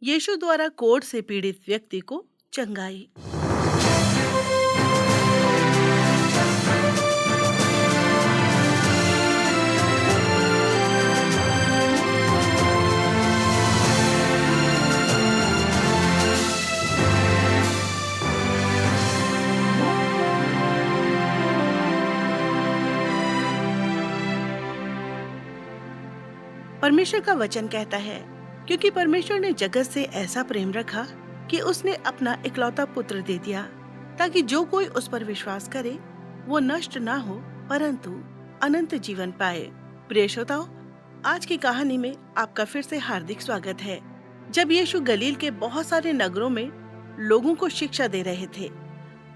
यीशु द्वारा कोढ़ से पीड़ित व्यक्ति को चंगाई। परमेश्वर का वचन कहता है, क्योंकि परमेश्वर ने जगत से ऐसा प्रेम रखा कि उसने अपना इकलौता पुत्र दे दिया, ताकि जो कोई उस पर विश्वास करे वो नष्ट ना हो परंतु अनंत जीवन पाए। प्रिय श्रोताओ, आज की कहानी में आपका फिर से हार्दिक स्वागत है। जब यीशु गलील के बहुत सारे नगरों में लोगों को शिक्षा दे रहे थे,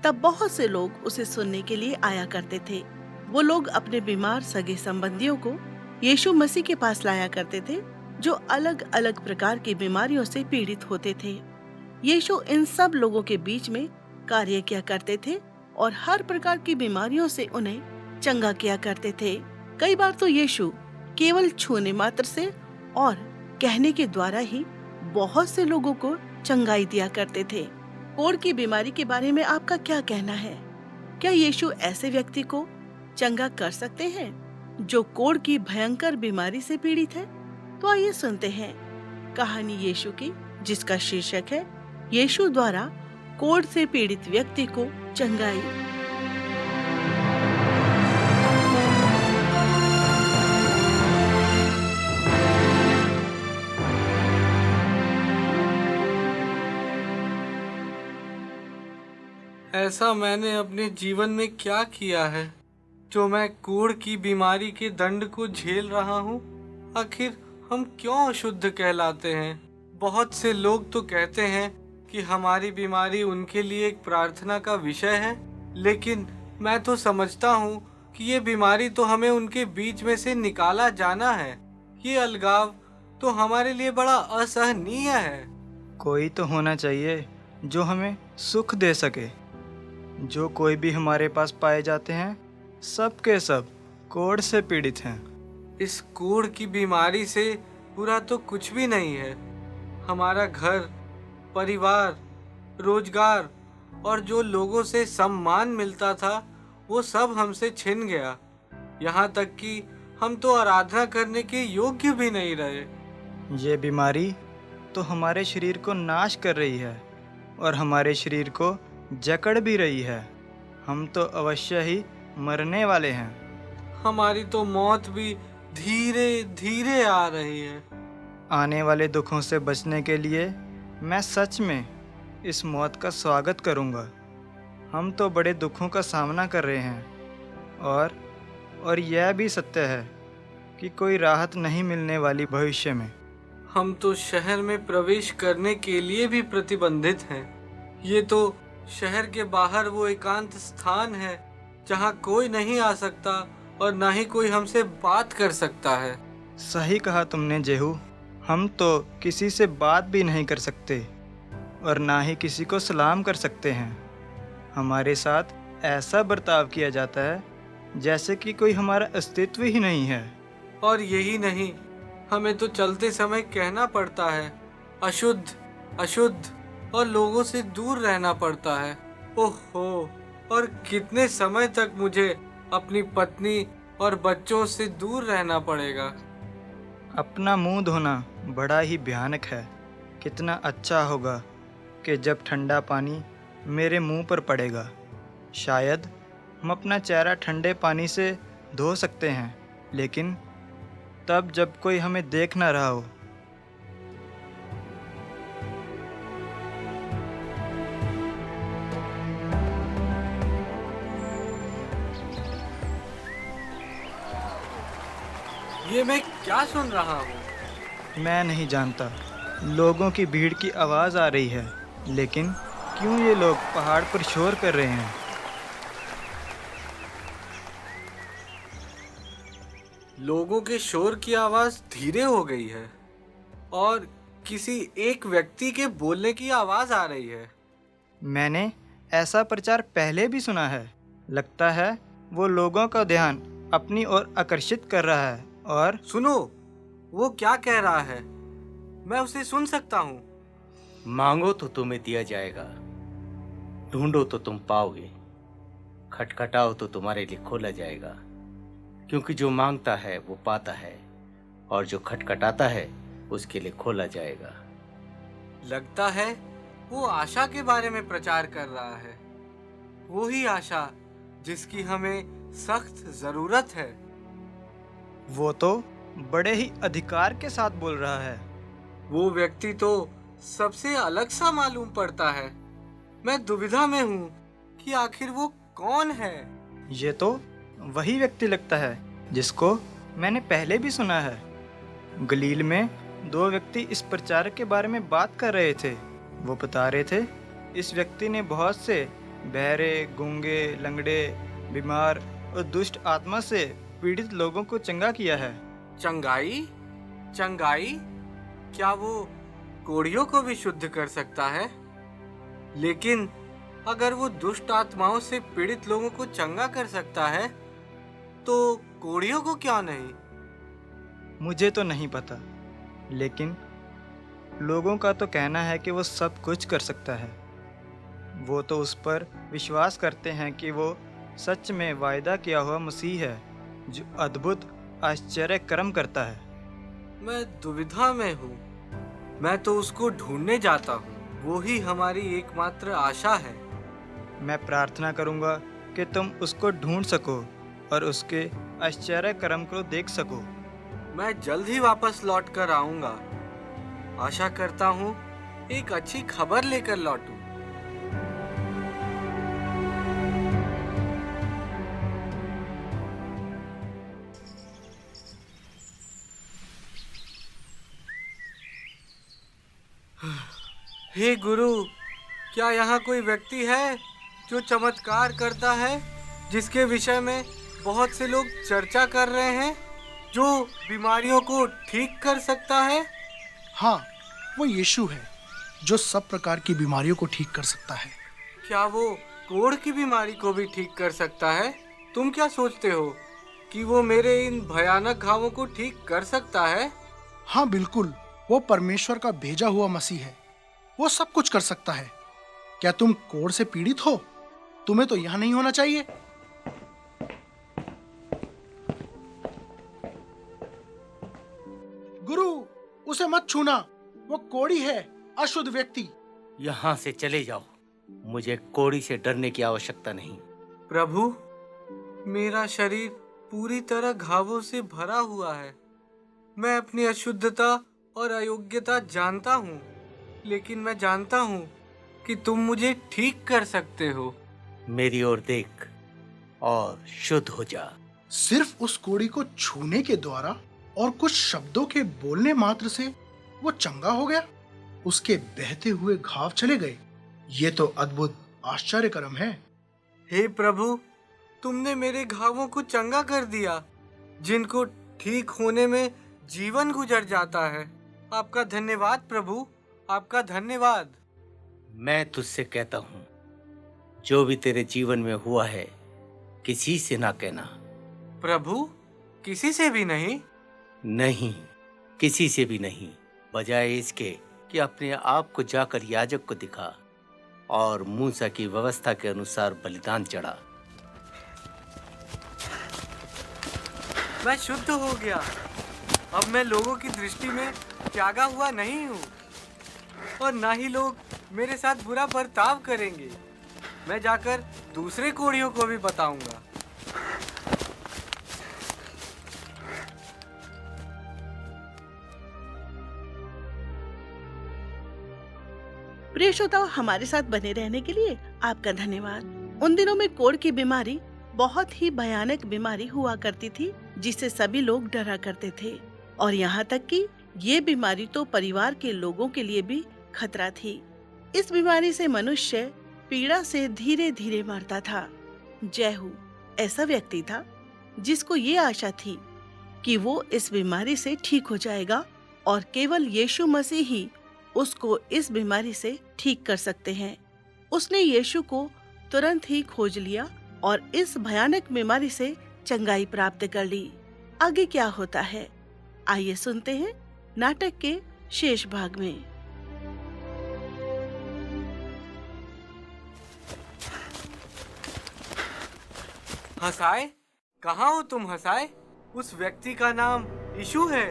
तब बहुत से लोग उसे सुनने के लिए आया करते थे। वो लोग अपने बीमार सगे संबंधियों को यीशु मसीह के पास लाया करते थे, जो अलग अलग प्रकार की बीमारियों से पीड़ित होते थे। यीशु इन सब लोगों के बीच में कार्य किया करते थे और हर प्रकार की बीमारियों से उन्हें चंगा किया करते थे। कई बार तो यीशु केवल छूने मात्र से और कहने के द्वारा ही बहुत से लोगों को चंगाई दिया करते थे। कोढ़ की बीमारी के बारे में आपका क्या कहना है? क्या यीशु ऐसे व्यक्ति को चंगा कर सकते हैं जो कोढ़ की भयंकर बीमारी से पीड़ित है? तो आइए सुनते हैं कहानी यीशु की, जिसका शीर्षक है यीशु द्वारा कोढ़ से पीड़ित व्यक्ति को चंगाई। ऐसा मैंने अपने जीवन में क्या किया है जो मैं कोढ़ की बीमारी के दंड को झेल रहा हूँ? आखिर हम क्यों अशुद्ध कहलाते हैं? बहुत से लोग तो कहते हैं कि हमारी बीमारी उनके लिए एक प्रार्थना का विषय है, लेकिन मैं तो समझता हूँ कि ये बीमारी तो हमें उनके बीच में से निकाला जाना है। ये अलगाव तो हमारे लिए बड़ा असहनीय है। कोई तो होना चाहिए जो हमें सुख दे सके। जो कोई भी हमारे पास पाए जाते हैं, सब के सब कोढ़ से पीड़ित हैं। इस कोढ़ की बीमारी से बुरा तो कुछ भी नहीं है। हमारा घर, परिवार, रोजगार और जो लोगों से सम्मान मिलता था, वो सब हमसे छिन गया। यहाँ तक कि हम तो आराधना करने के योग्य भी नहीं रहे। ये बीमारी तो हमारे शरीर को नाश कर रही है और हमारे शरीर को जकड़ भी रही है। हम तो अवश्य ही मरने वाले हैं। हमारी तो मौत भी धीरे धीरे आ रही है। आने वाले दुखों से बचने के लिए मैं सच में इस मौत का स्वागत करूंगा। हम तो बड़े दुखों का सामना कर रहे हैं और यह भी सत्य है कि कोई राहत नहीं मिलने वाली भविष्य में। हम तो शहर में प्रवेश करने के लिए भी प्रतिबंधित हैं। ये तो शहर के बाहर वो एकांत स्थान है जहाँ कोई नहीं आ सकता और ना ही कोई हमसे बात कर सकता है। सही कहा तुमने जेहू। हम तो किसी से बात भी नहीं कर सकते और ना ही किसी को सलाम कर सकते हैं। हमारे साथ ऐसा बर्ताव किया जाता है जैसे कि कोई हमारा अस्तित्व ही नहीं है। और यही नहीं, हमें तो चलते समय कहना पड़ता है अशुद्ध अशुद्ध और लोगों से दूर रहना पड़ता है। ओहो, और कितने समय तक मुझे अपनी पत्नी और बच्चों से दूर रहना पड़ेगा। अपना मुंह धोना बड़ा ही भयानक है। कितना अच्छा होगा कि जब ठंडा पानी मेरे मुंह पर पड़ेगा। शायद हम अपना चेहरा ठंडे पानी से धो सकते हैं, लेकिन तब जब कोई हमें देख ना रहा हो। ये मैं क्या सुन रहा हूँ? मैं नहीं जानता। लोगों की भीड़ की आवाज़ आ रही है, लेकिन क्यों ये लोग पहाड़ पर शोर कर रहे हैं? लोगों के शोर की आवाज़ धीरे हो गई है और किसी एक व्यक्ति के बोलने की आवाज़ आ रही है। मैंने ऐसा प्रचार पहले भी सुना है। लगता है वो लोगों का ध्यान अपनी ओर आकर्षित कर रहा है। और सुनो, वो क्या कह रहा है? मैं उसे सुन सकता हूँ। मांगो तो तुम्हें दिया जाएगा, ढूंढो तो तुम पाओगे, खटखटाओ तो तुम्हारे लिए खोला जाएगा। क्योंकि जो मांगता है वो पाता है, और जो खटखटाता है उसके लिए खोला जाएगा। लगता है वो आशा के बारे में प्रचार कर रहा है, वो ही आशा जिसकी हमें सख्त जरूरत है। वो तो बड़े ही अधिकार के साथ बोल रहा है। वो व्यक्ति तो सबसे अलग सा मालूम पड़ता है। मैं दुविधा में हूँ कि आखिर वो कौन है। ये तो वही व्यक्ति लगता है जिसको मैंने पहले भी सुना है। गलील में 2 व्यक्ति इस प्रचारक के बारे में बात कर रहे थे। वो बता रहे थे इस व्यक्ति ने बहुत से बहरे, गूंगे, लंगड़े, बीमार और दुष्ट आत्मा से पीड़ित लोगों को चंगा किया है। चंगाई? चंगाई? क्या वो कोढ़ियों को भी शुद्ध कर सकता है? लेकिन अगर वो दुष्ट आत्माओं से पीड़ित लोगों को चंगा कर सकता है, तो कोढ़ियों को क्यों नहीं? मुझे तो नहीं पता, लेकिन लोगों का तो कहना है कि वो सब कुछ कर सकता है। वो तो उस पर विश्वास करते हैं कि वो सच में वायदा किया हुआ मसीह है, जो अद्भुत आश्चर्य कर्म करता है। मैं दुविधा में हूँ। मैं तो उसको ढूंढने जाता हूँ। वो ही हमारी एकमात्र आशा है। मैं प्रार्थना करूंगा कि तुम उसको ढूंढ सको और उसके आश्चर्य कर्म को देख सको। मैं जल्द ही वापस लौट कर आऊंगा। आशा करता हूँ एक अच्छी खबर लेकर लौटूं। हे गुरु, क्या यहाँ कोई व्यक्ति है जो चमत्कार करता है, जिसके विषय में बहुत से लोग चर्चा कर रहे हैं, जो बीमारियों को ठीक कर सकता है? हाँ, वो यीशु है जो सब प्रकार की बीमारियों को ठीक कर सकता है। क्या वो कोढ़ की बीमारी को भी ठीक कर सकता है? तुम क्या सोचते हो कि वो मेरे इन भयानक घावों को ठीक कर सकता है? हाँ बिल्कुल, वो परमेश्वर का भेजा हुआ मसीह है। वो सब कुछ कर सकता है। क्या तुम कोढ़ से पीड़ित हो? तुम्हें तो यहाँ नहीं होना चाहिए। गुरु, उसे मत छूना, वो कोढ़ी है, अशुद्ध व्यक्ति। यहाँ से चले जाओ, मुझे कोढ़ी से डरने की आवश्यकता नहीं। प्रभु, मेरा शरीर पूरी तरह घावों से भरा हुआ है। मैं अपनी अशुद्धता और अयोग्यता जानता हूँ, लेकिन मैं जानता हूँ कि तुम मुझे ठीक कर सकते हो। मेरी ओर देख और शुद्ध हो जा। सिर्फ उस कोढ़ी को छूने के द्वारा और कुछ शब्दों के बोलने मात्र से वो चंगा हो गया। उसके बहते हुए घाव चले गए। ये तो अद्भुत आश्चर्य कर्म है। हे प्रभु, तुमने मेरे घावों को चंगा कर दिया, जिनको ठीक होने में जीवन गुजर जाता है। आपका धन्यवाद प्रभु, आपका धन्यवाद। मैं तुझसे कहता हूँ, जो भी तेरे जीवन में हुआ है किसी से ना कहना। प्रभु, किसी से भी नहीं? नहीं, किसी से भी नहीं, बजाय इसके कि अपने आप को जाकर याजक को दिखा और मूसा की व्यवस्था के अनुसार बलिदान चढ़ा। मैं शुद्ध हो गया। अब मैं लोगों की दृष्टि में त्यागा हुआ नहीं हूँ, और ना ही लोग मेरे साथ बुरा बर्ताव करेंगे। मैं जाकर दूसरे कोढ़ियों को भी बताऊंगा। प्रिय श्रोताओ, हमारे साथ बने रहने के लिए आपका धन्यवाद। उन दिनों में कोढ़ की बीमारी बहुत ही भयानक बीमारी हुआ करती थी, जिससे सभी लोग डरा करते थे, और यहाँ तक कि ये बीमारी तो परिवार के लोगों के लिए भी खतरा थी। इस बीमारी से मनुष्य पीड़ा से धीरे धीरे मरता था। जयहू ऐसा व्यक्ति था जिसको ये आशा थी कि वो इस बीमारी से ठीक हो जाएगा, और केवल यीशु मसीह ही उसको इस बीमारी से ठीक कर सकते हैं। उसने यीशु को तुरंत ही खोज लिया और इस भयानक बीमारी से चंगाई प्राप्त कर ली। आगे क्या होता है, आइए सुनते हैं नाटक के शेष भाग में। हसाए, कहाँ हो तुम हसाए? उस व्यक्ति का नाम यीशु है।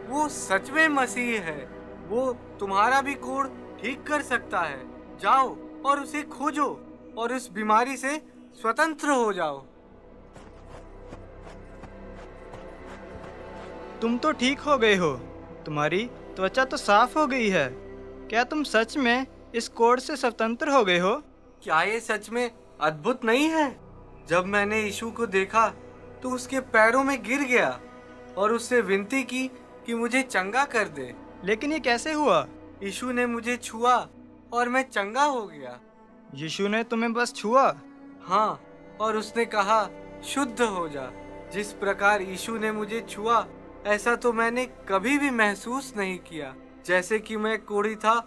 वो सच में मसीह है। वो तुम्हारा भी कोढ़ ठीक कर सकता है। जाओ और उसे खोजो और उस बीमारी से स्वतंत्र हो जाओ। तुम तो ठीक हो गए हो। तुम्हारी त्वचा तो साफ हो गई है। क्या तुम सच में इस कोढ़ से स्वतंत्र हो गए हो? क्या ये सच में अद्भुत नहीं है? जब मैंने यीशु को देखा तो उसके पैरों में गिर गया और उससे विनती की कि मुझे चंगा कर दे। लेकिन ये कैसे हुआ? यीशु ने मुझे छुआ और मैं चंगा हो गया। यीशु ने तुम्हें बस छुआ? हाँ, और उसने कहा शुद्ध हो जा। जिस प्रकार यीशु ने मुझे छुआ, ऐसा तो मैंने कभी भी महसूस नहीं किया। जैसे कि मैं कोढ़ी था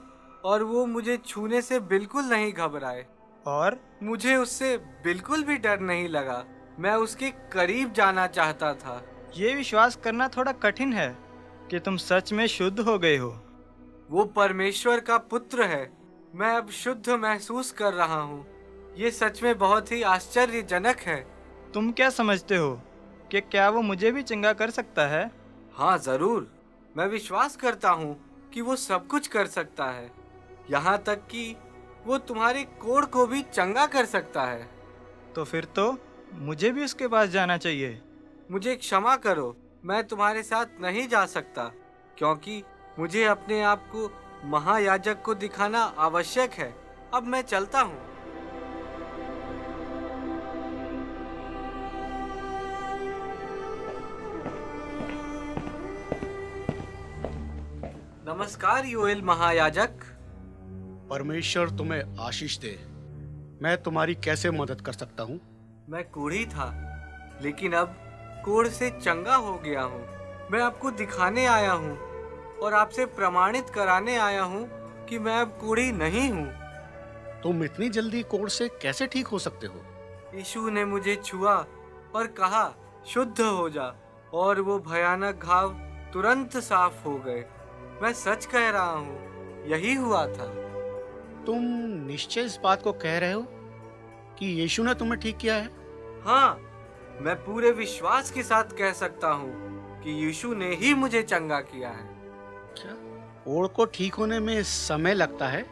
और वो मुझे छूने से बिल्कुल नहीं घबराए। और मुझे उससे बिल्कुल भी डर नहीं लगा। मैं उसके करीब जाना चाहता था। ये विश्वास करना थोड़ा कठिन है कि तुम सच में शुद्ध हो गए हो। वो परमेश्वर का पुत्र है। मैं अब शुद्ध महसूस कर रहा हूँ। ये सच में बहुत ही आश्चर्यजनक है। तुम क्या समझते हो कि क्या वो मुझे भी चंगा कर सकता है? हाँ जरूर, मैं विश्वास करता हूँ कि वो सब कुछ कर सकता है। यहाँ तक कि वो तुम्हारे कोढ़ को भी चंगा कर सकता है। तो फिर तो मुझे भी उसके पास जाना चाहिए। मुझे क्षमा करो, मैं तुम्हारे साथ नहीं जा सकता क्योंकि मुझे अपने आप को महायाजक को दिखाना आवश्यक है। अब मैं चलता हूँ। नमस्कार योएल महायाजक। परमेश्वर तुम्हें आशीष दे। मैं तुम्हारी कैसे मदद कर सकता हूँ? मैं कोढ़ी था, लेकिन अब कोढ़ से चंगा हो गया हूँ। मैं आपको दिखाने आया हूँ और आपसे प्रमाणित कराने आया हूँ कि मैं अब कोढ़ी नहीं हूँ। तुम इतनी जल्दी कोढ़ से कैसे ठीक हो सकते हो? यीशु ने मुझे छुआ और कहा शुद्ध हो जा, और वो भयानक घाव तुरंत साफ हो गए। मैं सच कह रहा हूँ, यही हुआ था। तुम निश्चय इस बात को कह रहे हो कि यीशु ने तुम्हें ठीक किया है? हाँ, मैं पूरे विश्वास के साथ कह सकता हूँ कि यीशु ने ही मुझे चंगा किया है। क्या कोढ़ को ठीक होने में समय लगता है?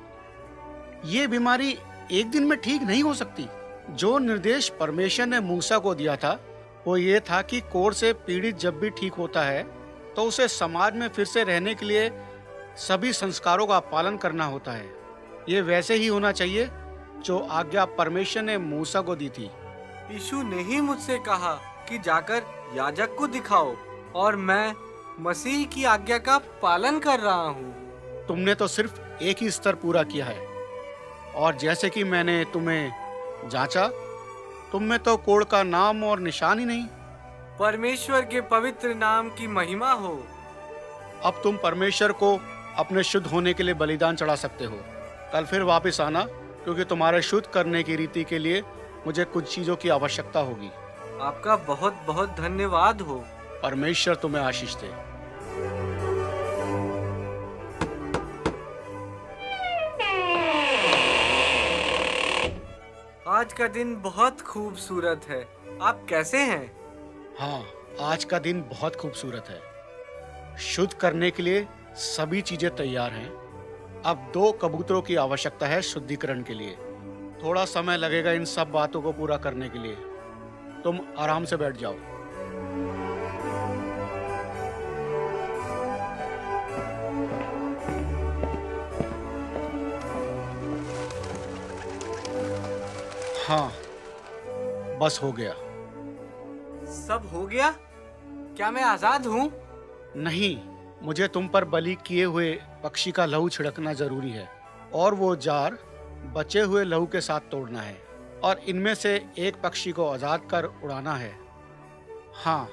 ये बीमारी एक दिन में ठीक नहीं हो सकती। जो निर्देश परमेश्वर ने मूसा को दिया था वो ये था कि कोढ़ से पीड़ित जब भी ठीक होता है तो उसे समाज में फिर से रहने के लिए सभी संस्कारों का पालन करना होता है। ये वैसे ही होना चाहिए जो आज्ञा परमेश्वर ने मूसा को दी थी। यीशु ने ही मुझसे कहा कि जाकर याजक को दिखाओ, और मैं मसीह की आज्ञा का पालन कर रहा हूँ। तुमने तो सिर्फ एक ही स्तर पूरा किया है, और जैसे कि मैंने तुम्हें जांचा, तुम में तो कोढ़ का नाम और निशान ही नहीं। परमेश्वर के पवित्र नाम की महिमा हो। अब तुम परमेश्वर को अपने शुद्ध होने के लिए बलिदान चढ़ा सकते हो। कल फिर वापस आना, क्योंकि तुम्हारे शुद्ध करने की रीति के लिए मुझे कुछ चीजों की आवश्यकता होगी। आपका बहुत बहुत धन्यवाद हो। परमेश्वर तुम्हें आशीष दे। आज का दिन बहुत खूबसूरत है। आप कैसे हैं? हाँ, आज का दिन बहुत खूबसूरत है। शुद्ध करने के लिए सभी चीजें तैयार हैं। अब 2 कबूतरों की आवश्यकता है शुद्धिकरण के लिए। थोड़ा समय लगेगा इन सब बातों को पूरा करने के लिए। तुम आराम से बैठ जाओ। हाँ, बस हो गया। सब हो गया? क्या मैं आजाद हूँ? नहीं, मुझे तुम पर बलि किए हुए पक्षी का लहू छिड़कना जरूरी है, और वो जार बचे हुए लहू के साथ तोड़ना है, और इनमें से एक पक्षी को आजाद कर उड़ाना है। हाँ,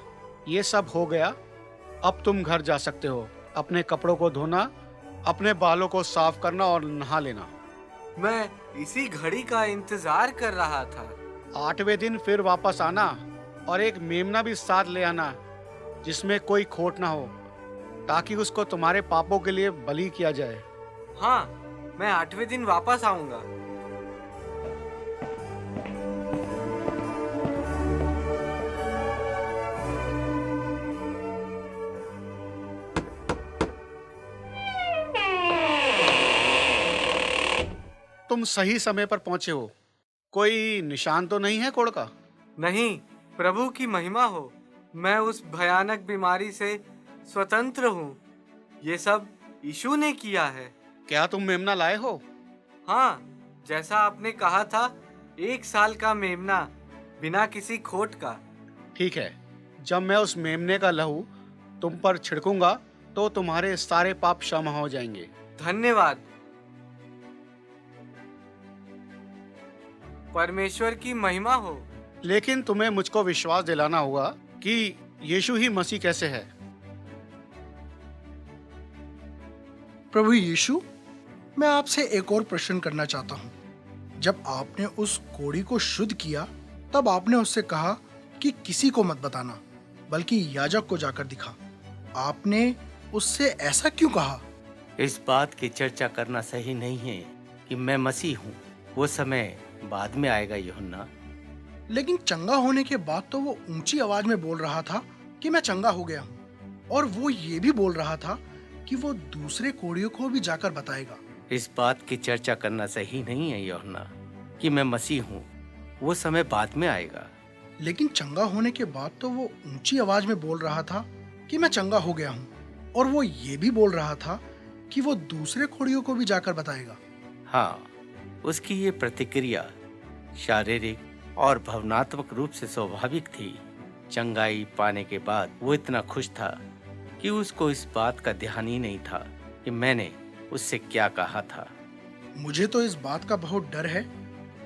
ये सब हो गया। अब तुम घर जा सकते हो। अपने कपड़ों को धोना, अपने बालों को साफ करना और नहा लेना। मैं इसी घड़ी का इंतजार कर रहा था। 8वें दिन फिर वापस आना, और एक मेमना भी साथ ले आना जिसमें कोई खोट ना हो, ताकि उसको तुम्हारे पापों के लिए बलि किया जाए। हाँ, मैं 8वें दिन वापस आऊंगा। तुम सही समय पर पहुंचे हो। कोई निशान तो नहीं है कोढ़ का? नहीं, प्रभु की महिमा हो, मैं उस भयानक बीमारी से स्वतंत्र हूँ। ये सब यीशु ने किया है। क्या तुम मेमना लाए हो? हाँ, जैसा आपने कहा था, 1 साल का मेमना, बिना किसी खोट का। ठीक है, जब मैं उस मेमने का लहू तुम पर छिड़कूंगा तो तुम्हारे सारे पाप क्षमा हो जाएंगे। धन्यवाद। परमेश्वर की महिमा हो। लेकिन तुम्हें मुझको विश्वास दिलाना होगा कि यीशु ही मसीह कैसे है। प्रभु यीशु, मैं आपसे एक और प्रश्न करना चाहता हूँ। जब आपने उस कोढ़ी को शुद्ध किया, तब आपने उससे कहा कि किसी को मत बताना, बल्कि याजक को जाकर दिखा। आपने उससे ऐसा क्यों कहा? इस बात की चर्चा करना सही नहीं है कि मैं मसीह हूँ। वो समय बाद में आएगा यूहन्ना। लेकिन चंगा होने के बाद तो वो ऊंची आवाज में बोल रहा था कि मैं चंगा हो गया हूँ, और वो ये भी बोल रहा था कि वो दूसरे कोढ़ियों को भी जाकर बताएगा। इस बात की चर्चा करना सही नहीं है यूहन्ना कि मैं मसीह हूँ। वो समय बाद में आएगा। लेकिन चंगा होने के बाद तो वो ऊंची आवाज में बोल रहा था कि मैं चंगा हो गया हूँ, और वो ये भी बोल रहा था कि वो दूसरे कोढ़ियों को भी जाकर बताएगा। हाँ, उसकी ये प्रतिक्रिया शारीरिक और भावनात्मक रूप से स्वाभाविक थी। चंगाई पाने के बाद वो इतना खुश था कि उसको इस बात का ध्यान ही नहीं था कि मैंने उससे क्या कहा था। मुझे तो इस बात का बहुत डर है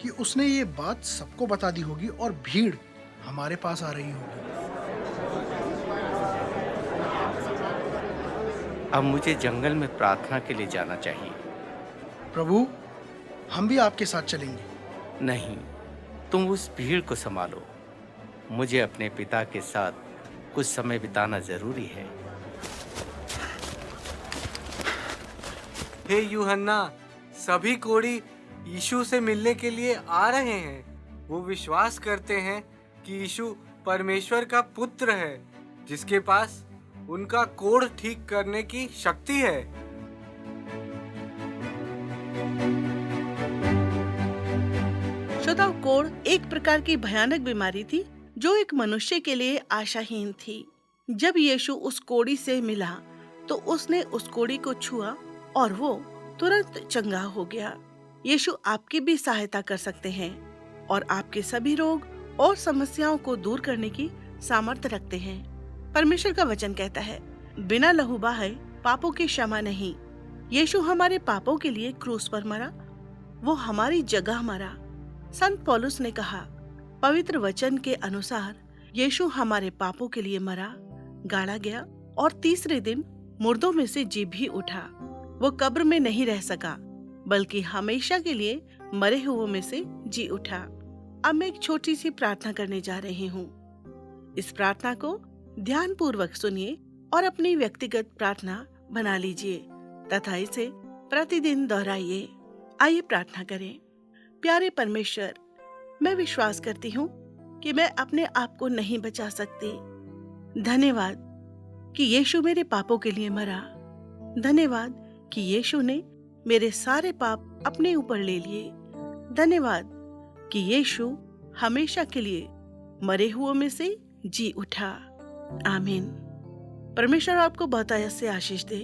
कि उसने ये बात सबको बता दी होगी और भीड़ हमारे पास आ रही होगी। अब मुझे जंगल में प्रार्थना के लिए जाना चाहिए। प्रभु, हम भी आपके साथ चलेंगे। नहीं, तुम उस भीड़ को संभालो। मुझे अपने पिता के साथ कुछ समय बिताना जरूरी है। हे यूहन्ना, सभी कोढ़ी यीशु से मिलने के लिए आ रहे हैं। वो विश्वास करते हैं कि यीशु परमेश्वर का पुत्र है, जिसके पास उनका कोढ़ ठीक करने की शक्ति है। श्रोताओ, कोढ़ एक प्रकार की भयानक बीमारी थी जो एक मनुष्य के लिए आशाहीन थी। जब यीशु उस कोढ़ी से मिला तो उसने उस कोढ़ी को छुआ और वो तुरंत चंगा हो गया। यीशु आपकी भी सहायता कर सकते हैं और आपके सभी रोग और समस्याओं को दूर करने की सामर्थ्य रखते हैं। परमेश्वर का वचन कहता है, बिना लहू बहाए पापों की क्षमा नहीं। यीशु हमारे पापों के लिए क्रूस पर मरा, वो हमारी जगह मरा। संत पौलुस ने कहा, पवित्र वचन के अनुसार यीशु हमारे पापों के लिए मरा, गाड़ा गया और तीसरे दिन मुर्दों में से जी भी उठा। वो कब्र में नहीं रह सका, बल्कि हमेशा के लिए मरे हुओं में से जी उठा। अब मैं एक छोटी सी प्रार्थना करने जा रही हूँ। इस प्रार्थना को ध्यान पूर्वक सुनिए और अपनी व्यक्तिगत प्रार्थना बना लीजिए तथा इसे प्रतिदिन दोहराइए। आइए प्रार्थना करें। प्यारे परमेश्वर, मैं विश्वास करती हूँ कि मैं अपने आप को नहीं बचा सकती। धन्यवाद कि यीशु मेरे पापों के लिए मरा। धन्यवाद कि यीशु ने मेरे सारे पाप अपने ऊपर ले लिए। धन्यवाद कि यीशु हमेशा के लिए मरे हुओं में से जी उठा। आमीन। परमेश्वर आपको बहुत से आशीष दे।